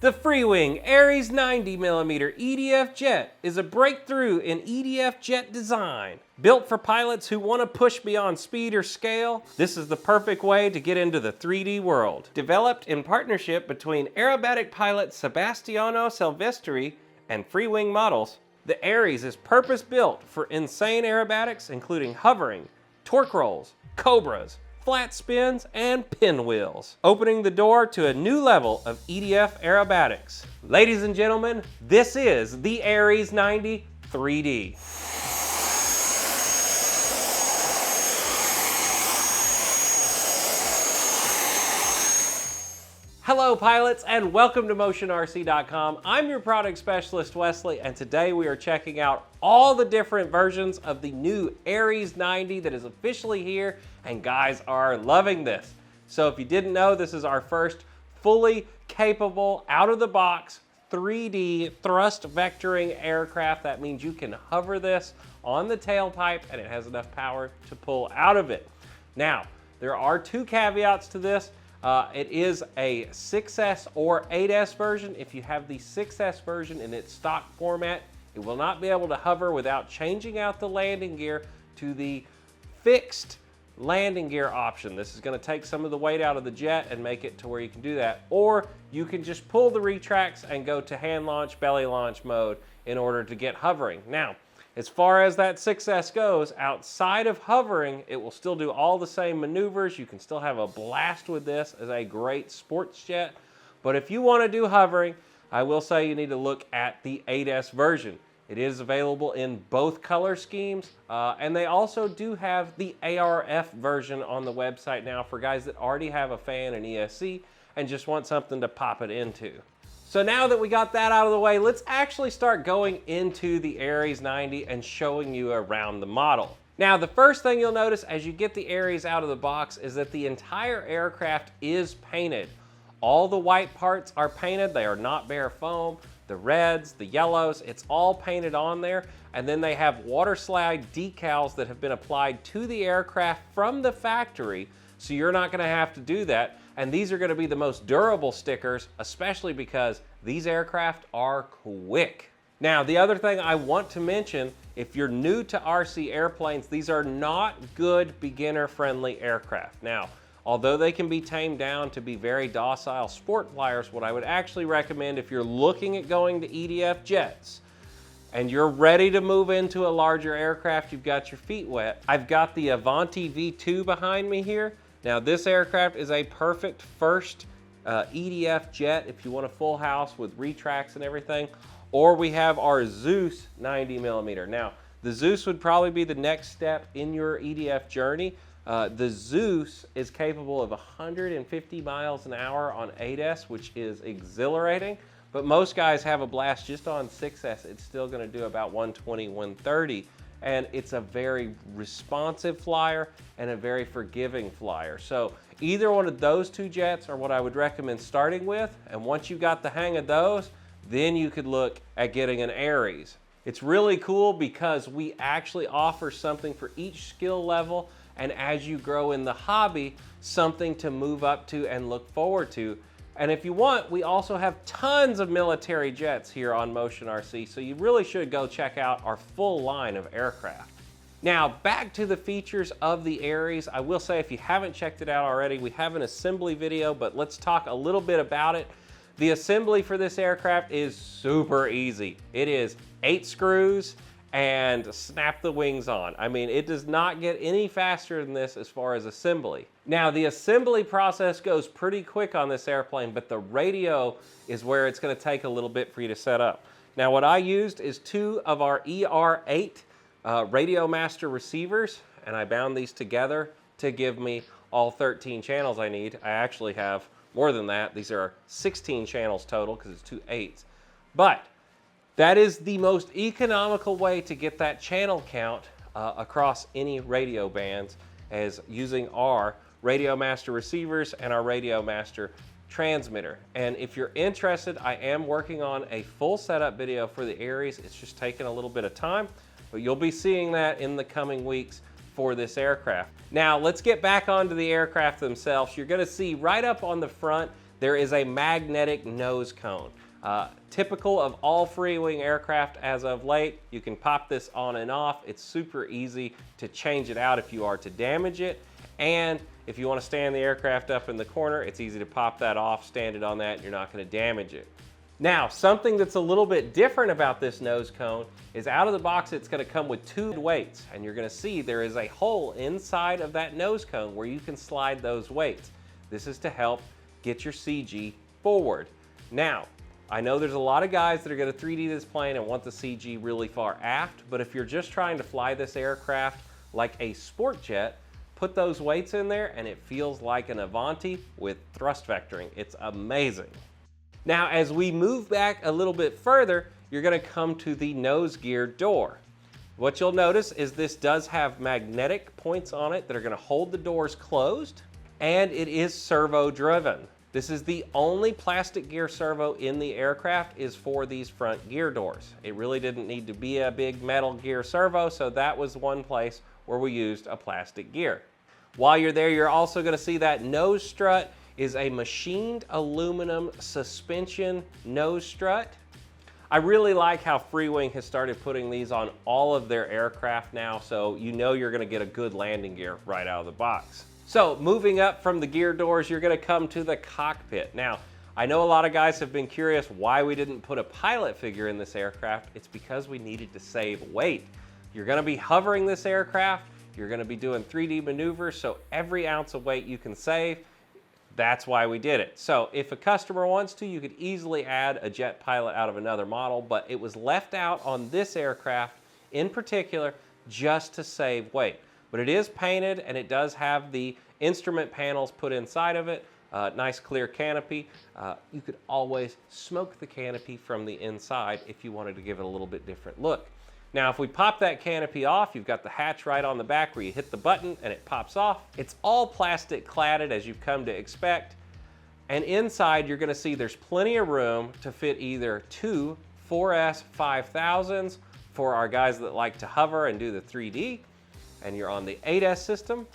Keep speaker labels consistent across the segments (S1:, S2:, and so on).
S1: The Freewing Ares 90mm EDF jet is a breakthrough in EDF jet design. Built for pilots who want to push beyond speed or scale, this is the perfect way to get into the 3D world. Developed in partnership between aerobatic pilot Sebastiano Silvestri and Freewing models, the Aries is purpose-built for insane aerobatics, including hovering, torque rolls, cobras, flat spins, and pinwheels, opening the door to a new level of EDF aerobatics. Ladies and gentlemen, this is the Aries 90 3D. Hello pilots and welcome to MotionRC.com. I'm your product specialist Wesley, and today we are checking out all the different versions of the new Aries 90 that is officially here, and guys are loving this. So if you didn't know, this is our first fully capable, out-of-the-box 3D thrust vectoring aircraft. That means you can hover this on the tailpipe and it has enough power to pull out of it. Now, there are two caveats to this. It is a 6S or 8S version. If you have the 6S version in its stock format, it will not be able to hover without changing out the landing gear to the fixed landing gear option. This is going to take some of the weight out of the jet and make it to where you can do that. Or you can just pull the retracts and go to hand launch, belly launch mode in order to get hovering. Now, as far as that 6S goes, outside of hovering, it will still do all the same maneuvers. You can still have a blast with this as a great sports jet. But if you want to do hovering, I will say you need to look at the 8S version. It is available in both color schemes, and they also do have the ARF version on the website now for guys that already have a fan and ESC and just want something to pop it into. So now that we got that out of the way, let's actually start going into the Aries 90 and showing you around the model. Now, the first thing you'll notice as you get the Aries out of the box is that the entire aircraft is painted. All the white parts are painted. They are not bare foam. The reds, the yellows, it's all painted on there. And then they have water slide decals that have been applied to the aircraft from the factory, so you're not gonna have to do that. And these are gonna be the most durable stickers, especially because these aircraft are quick. Now, the other thing I want to mention, if you're new to RC airplanes, these are not good beginner-friendly aircraft. Now, although they can be tamed down to be very docile sport flyers, what I would actually recommend if you're looking at going to EDF jets and you're ready to move into a larger aircraft, you've got your feet wet, I've got the Avanti V2 behind me here. Now, this aircraft is a perfect first EDF jet if you want a full house with retracts and everything. Or we have our Zeus 90mm. Now, the Zeus would probably be the next step in your EDF journey. The Zeus is capable of 150 miles an hour on 8S, which is exhilarating. But most guys have a blast just on 6S. It's still going to do about 120, 130. And it's a very responsive flyer and a very forgiving flyer. So either one of those two jets are what I would recommend starting with. And once you got the hang of those, then you could look at getting an Aries. It's really cool because we actually offer something for each skill level, and as you grow in the hobby, something to move up to and look forward to. And if you want, we also have tons of military jets here on Motion RC, so you really should go check out our full line of aircraft. Now, back to the features of the Aries. I will say, if you haven't checked it out already, we have an assembly video, but let's talk a little bit about it. The assembly for this aircraft is super easy. It is 8 screws and snap the wings on. I mean, it does not get any faster than this as far as assembly. Now, the assembly process goes pretty quick on this airplane, but the radio is where it's gonna take a little bit for you to set up. Now, what I used is 2 of our ER8 Radio Master receivers, and I bound these together to give me all 13 channels I need. I actually have more than that. These are 16 channels total because it's 2 8s. But that is the most economical way to get that channel count across any radio bands, as using our Radio Master receivers and our Radio Master transmitter. And if you're interested, I am working on a full setup video for the Aries. It's just taking a little bit of time, but you'll be seeing that in the coming weeks for this aircraft. Now, let's get back onto the aircraft themselves. You're gonna see right up on the front, there is a magnetic nose cone. Typical of all Freewing aircraft as of late, you can pop this on and off. It's super easy to change it out if you are to damage it. And if you want to stand the aircraft up in the corner, it's easy to pop that off, stand it on that, and you're not going to damage it. Now, something that's a little bit different about this nose cone is out of the box, it's going to come with 2 weights. And you're going to see there is a hole inside of that nose cone where you can slide those weights. This is to help get your CG forward. Now, I know there's a lot of guys that are going to 3D this plane and want the CG really far aft, but if you're just trying to fly this aircraft like a sport jet, put those weights in there and it feels like an Avanti with thrust vectoring. It's amazing. Now, as we move back a little bit further, you're going to come to the nose gear door. What you'll notice is this does have magnetic points on it that are going to hold the doors closed, and it is servo driven. This is the only plastic gear servo in the aircraft is for these front gear doors. It really didn't need to be a big metal gear servo, so that was one place where we used a plastic gear. While you're there, you're also going to see that nose strut is a machined aluminum suspension nose strut. I really like how Freewing has started putting these on all of their aircraft now, so you know you're going to get a good landing gear right out of the box. So moving up from the gear doors, you're going to come to the cockpit. Now, I know a lot of guys have been curious why we didn't put a pilot figure in this aircraft. It's because we needed to save weight. You're going to be hovering this aircraft. You're going to be doing 3D maneuvers, so every ounce of weight you can save, that's why we did it. So if a customer wants to, you could easily add a jet pilot out of another model, but it was left out on this aircraft in particular just to save weight. But it is painted and it does have the instrument panels put inside of it. Nice clear canopy. You could always smoke the canopy from the inside if you wanted to give it a little bit different look. Now, if we pop that canopy off, you've got the hatch right on the back where you hit the button and it pops off. It's all plastic cladded as you've come to expect. And inside, you're gonna see there's plenty of room to fit either 2 4S 5000s for our guys that like to hover and do the 3D, and you're on the 8S system,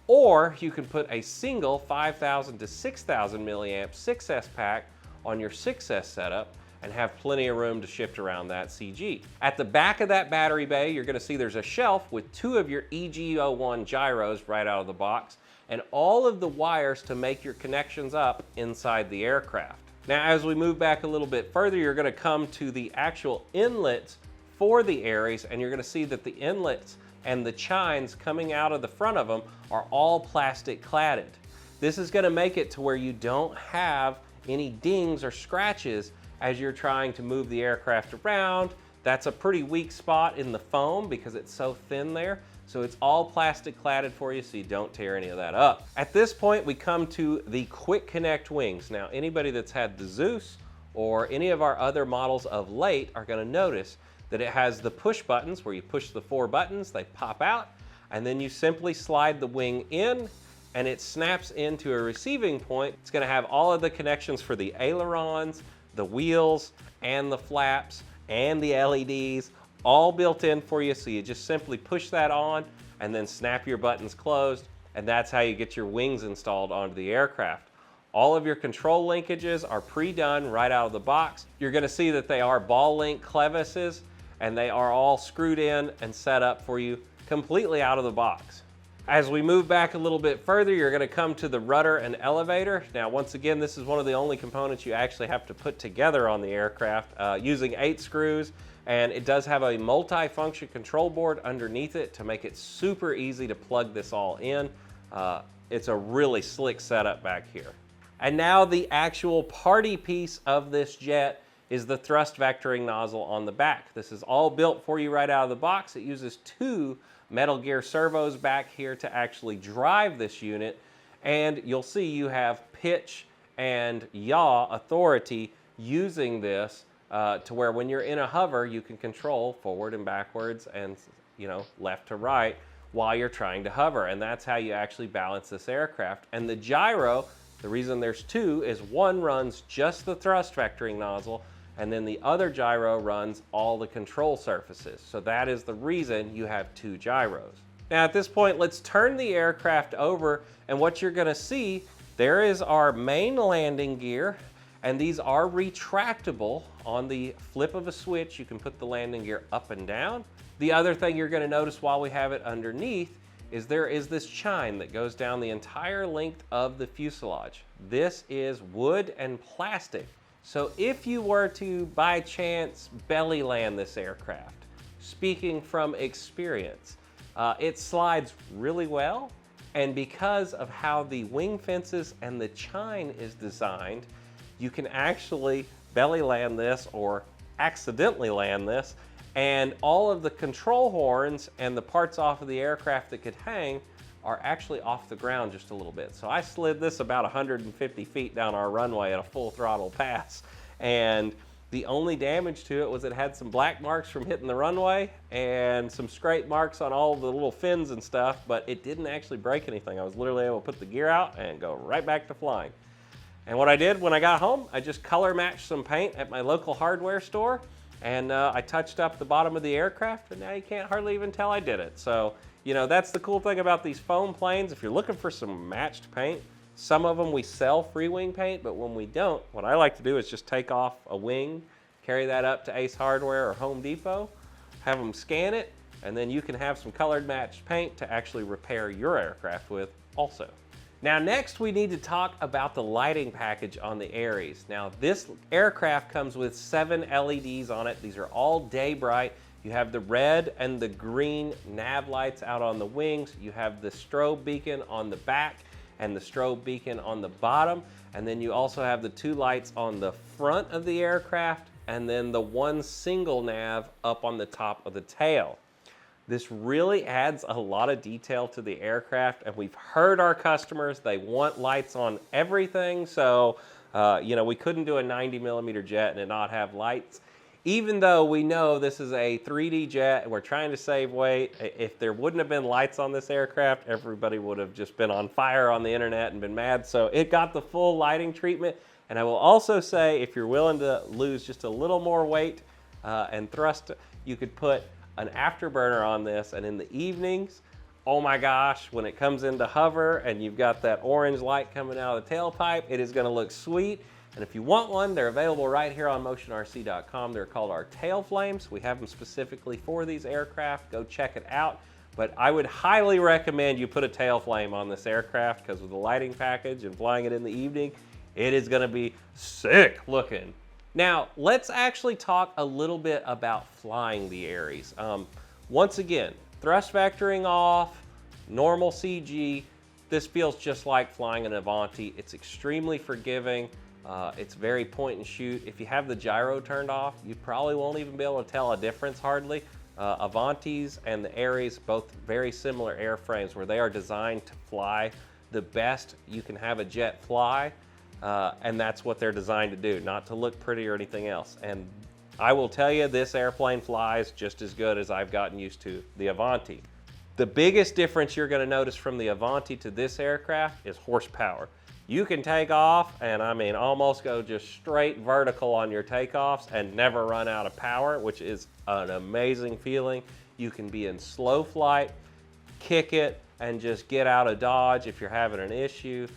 S1: or you can put a single 5,000 to 6,000 milliamp 6S pack on your 6S setup and have plenty of room to shift around that CG. At the back of that battery bay, you're gonna see there's a shelf with 2 of your EG01 gyros right out of the box, and all of the wires to make your connections up inside the aircraft. Now, as we move back a little bit further, you're gonna come to the actual inlets for the Aries, and you're gonna see that the inlets and the chines coming out of the front of them are all plastic cladded. This is going to make it to where you don't have any dings or scratches as you're trying to move the aircraft around. That's a pretty weak spot in the foam because it's so thin there. So it's all plastic cladded for you so you don't tear any of that up. At this point, we come to the quick connect wings. Now, anybody that's had the Zeus or any of our other models of late are going to notice that it has the push buttons where you push the 4 buttons, they pop out, and then you simply slide the wing in and it snaps into a receiving point. It's gonna have all of the connections for the ailerons, the wheels, and the flaps, and the LEDs, all built in for you, so you just simply push that on and then snap your buttons closed, and that's how you get your wings installed onto the aircraft. All of your control linkages are pre-done right out of the box. You're gonna see that they are ball link clevises, and they are all screwed in and set up for you completely out of the box. As we move back a little bit further, you're gonna come to the rudder and elevator. Now, once again, this is one of the only components you actually have to put together on the aircraft using 8 screws, and it does have a multi-function control board underneath it to make it super easy to plug this all in. It's a really slick setup back here. And now the actual party piece of this jet is the thrust vectoring nozzle on the back. This is all built for you right out of the box. It uses 2 metal gear servos back here to actually drive this unit, and you'll see you have pitch and yaw authority using this to where when you're in a hover, you can control forward and backwards and left to right while you're trying to hover, and that's how you actually balance this aircraft. And the gyro, the reason there's 2 is one runs just the thrust vectoring nozzle, and then the other gyro runs all the control surfaces. So that is the reason you have 2 gyros. Now at this point, let's turn the aircraft over, and what you're gonna see There is our main landing gear, and these are retractable. On the flip of a switch, you can put the landing gear up and down. The other thing you're going to notice while we have it underneath is there is this chine that goes down the entire length of the fuselage. This is wood and plastic. So if you were to, by chance, belly land this aircraft, speaking from experience, it slides really well. And because of how the wing fences and the chine is designed, you can actually belly land this or accidentally land this, and all of the control horns and the parts off of the aircraft that could hang are actually off the ground just a little bit. So I slid this about 150 feet down our runway at a full throttle pass, and the only damage to it was it had some black marks from hitting the runway and some scrape marks on all the little fins and stuff, but it didn't actually break anything. I was literally able to put the gear out and go right back to flying. And what I did when I got home, I just color matched some paint at my local hardware store, and I touched up the bottom of the aircraft, and now you can't hardly even tell I did it. So, you know, that's the cool thing about these foam planes. If you're looking for some matched paint, some of them we sell free wing paint, but when we don't, what I like to do is just take off a wing, carry that up to Ace Hardware or Home Depot, have them scan it, and then you can have some colored matched paint to actually repair your aircraft with also. Now next we need to talk about the lighting package on the Aries. Now this aircraft comes with 7 LEDs on it. These are all day bright. You have the red and the green nav lights out on the wings. You have the strobe beacon on the back and the strobe beacon on the bottom. And then you also have the 2 lights on the front of the aircraft, and then the 1 single nav up on the top of the tail. This really adds a lot of detail to the aircraft, and we've heard our customers, they want lights on everything, so you know, we couldn't do a 90mm jet and it not have lights. Even though we know this is a 3D jet and we're trying to save weight, if there wouldn't have been lights on this aircraft, everybody would have just been on fire on the internet and been mad. So it got the full lighting treatment. And I will also say, if you're willing to lose just a little more weight and thrust, you could put an afterburner on this, and in the evenings, oh my gosh, when it comes into hover and you've got that orange light coming out of the tailpipe, it is going to look sweet. And if you want one, they're available right here on motionrc.com. They're called our tail flames. We have them specifically for these aircraft. Go check it out. But I would highly recommend you put a tail flame on this aircraft, because with the lighting package and flying it in the evening, it is going to be sick looking. Now, let's actually talk a little bit about flying the Aries. Once again, thrust vectoring off, normal CG. This feels just like flying an Avanti. It's extremely forgiving. It's very point and shoot. If you have the gyro turned off, you probably won't even be able to tell a difference hardly. Avantis and the Aries, both very similar airframes where they are designed to fly the best you can have a jet fly. And that's what they're designed to do, not to look pretty or anything else. And I will tell you, this airplane flies just as good as I've gotten used to the Avanti. The biggest difference you're going to notice from the Avanti to this aircraft is horsepower. You can take off and I mean almost go just straight vertical on your takeoffs and never run out of power, which is an amazing feeling. You can be in slow flight, kick it, and just get out of dodge if you're having an issue.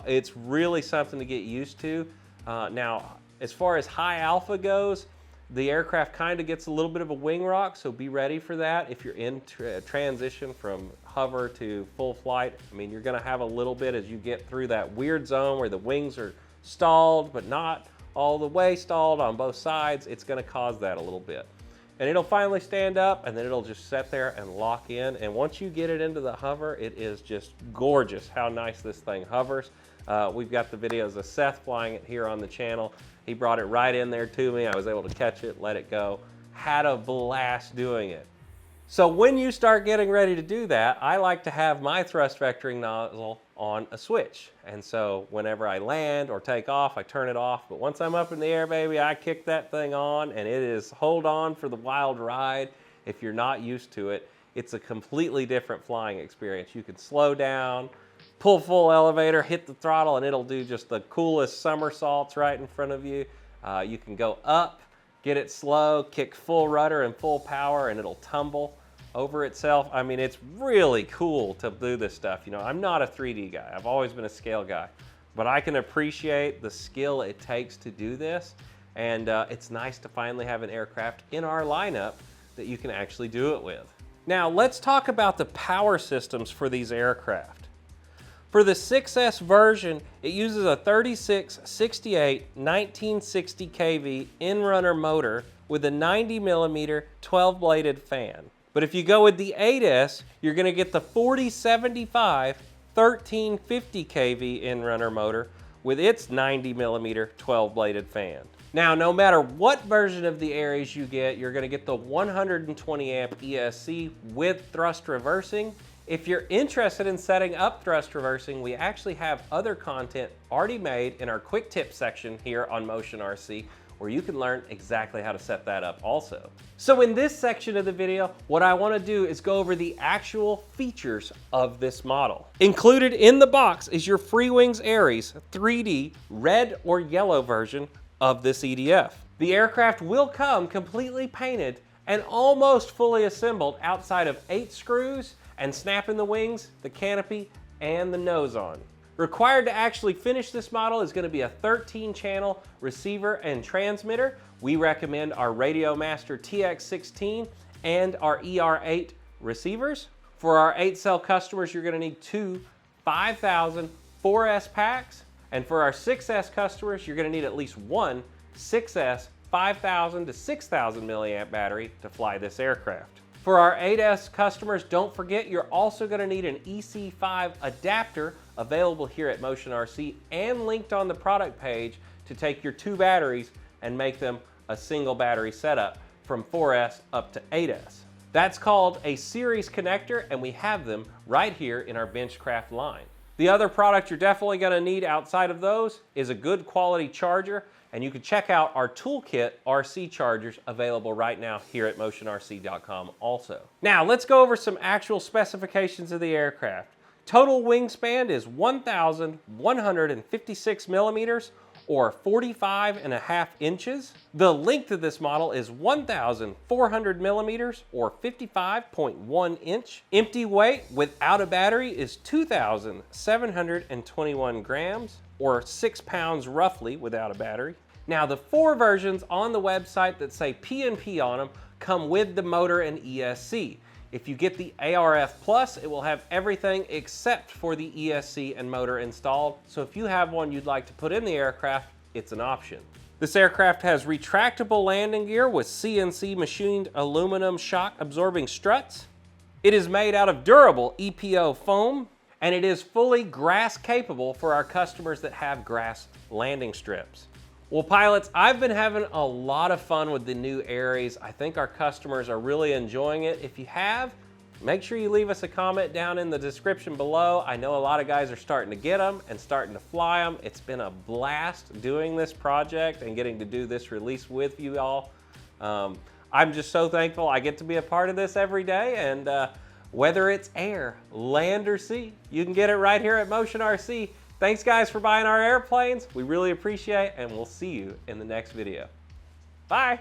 S1: It's really something to get used to. Now, as far as high alpha goes, the aircraft kind of gets a little bit of a wing rock, so be ready for that. If you're in transition from hover to full flight, I mean, you're going to have a little bit as you get through that weird zone where the wings are stalled, but not all the way stalled on both sides. It's going to cause that a little bit. And it'll finally stand up, and then it'll just sit there and lock in. And once you get it into the hover, it is just gorgeous how nice this thing hovers. We've got the videos of Seth flying it here on the channel. He brought it right in there to me. I was able to catch it, let it go. Had a blast doing it. So when you start getting ready to do that, I like to have my thrust vectoring nozzle on a switch. And so whenever I land or take off, I turn it off. But once I'm up in the air, baby, I kick that thing on, and it is hold on for the wild ride. If you're not used to it, it's a completely different flying experience. You can slow down, pull full elevator, hit the throttle, and it'll do just the coolest somersaults right in front of you. You can go up, get it slow, kick full rudder and full power, and it'll tumble over itself. I mean, it's really cool to do this stuff. You know, I'm not a 3D guy. I've always been a scale guy. but I can appreciate the skill it takes to do this. And it's nice to finally have an aircraft in our lineup that you can actually do it with. Now let's talk about the power systems for these aircraft. For the 6S version, it uses a 3668 1960 kV in-runner motor with a 90mm 12-bladed fan. But if you go with the 8S, you're going to get the 4075 1350 kV in-runner motor with its 90mm 12-bladed fan. Now, no matter what version of the Aries you get, you're going to get the 120 amp ESC with thrust reversing. If you're interested in setting up thrust reversing, we actually have other content already made in our quick tip section here on Motion RC, where you can learn exactly how to set that up also. So in this section of the video, what I want to do is go over the actual features of this model. Included in the box is your Freewing Ares 3D red or yellow version of this EDF. The aircraft will come completely painted and almost fully assembled outside of 8 screws and snapping the wings, the canopy, and the nose on. Required to actually finish this model is going to be a 13-channel receiver and transmitter. We recommend our Radio Master TX16 and our ER8 receivers. For our 8-cell customers, you're going to need 2 5000 4S packs. And for our 6S customers, you're going to need at least one 6S 5000 to 6000 milliamp battery to fly this aircraft. For our 8S customers, don't forget you're also going to need an EC5 adapter available here at Motion RC and linked on the product page to take your 2 batteries and make them a single battery setup from 4S up to 8S. That's called a series connector, and we have them right here in our Benchcraft line. The other product you're definitely going to need outside of those is a good quality charger, and you can check out our toolkit RC chargers available right now here at motionrc.com also. Now let's go over some actual specifications of the aircraft. Total wingspan is 1,156 millimeters or 45.5 inches. The length of this model is 1,400 millimeters or 55.1 inch. Empty weight without a battery is 2,721 grams or 6 pounds roughly without a battery. Now the 4 versions on the website that say P&P on them come with the motor and ESC. If you get the ARF Plus, it will have everything except for the ESC and motor installed. So if you have one you'd like to put in the aircraft, it's an option. This aircraft has retractable landing gear with CNC machined aluminum shock absorbing struts. It is made out of durable EPO foam, and it is fully grass capable for our customers that have grass landing strips. Well, pilots, I've been having a lot of fun with the new Aries. I think our customers are really enjoying it. If you have, make sure you leave us a comment down in the description below. I know a lot of guys are starting to get them and starting to fly them. It's been a blast doing this project and getting to do this release with you all. I'm just so thankful I get to be a part of this every day, and whether it's air, land, or sea, you can get it right here at Motion RC. Thanks guys for buying our airplanes. We really appreciate it, and we'll see you in the next video. Bye.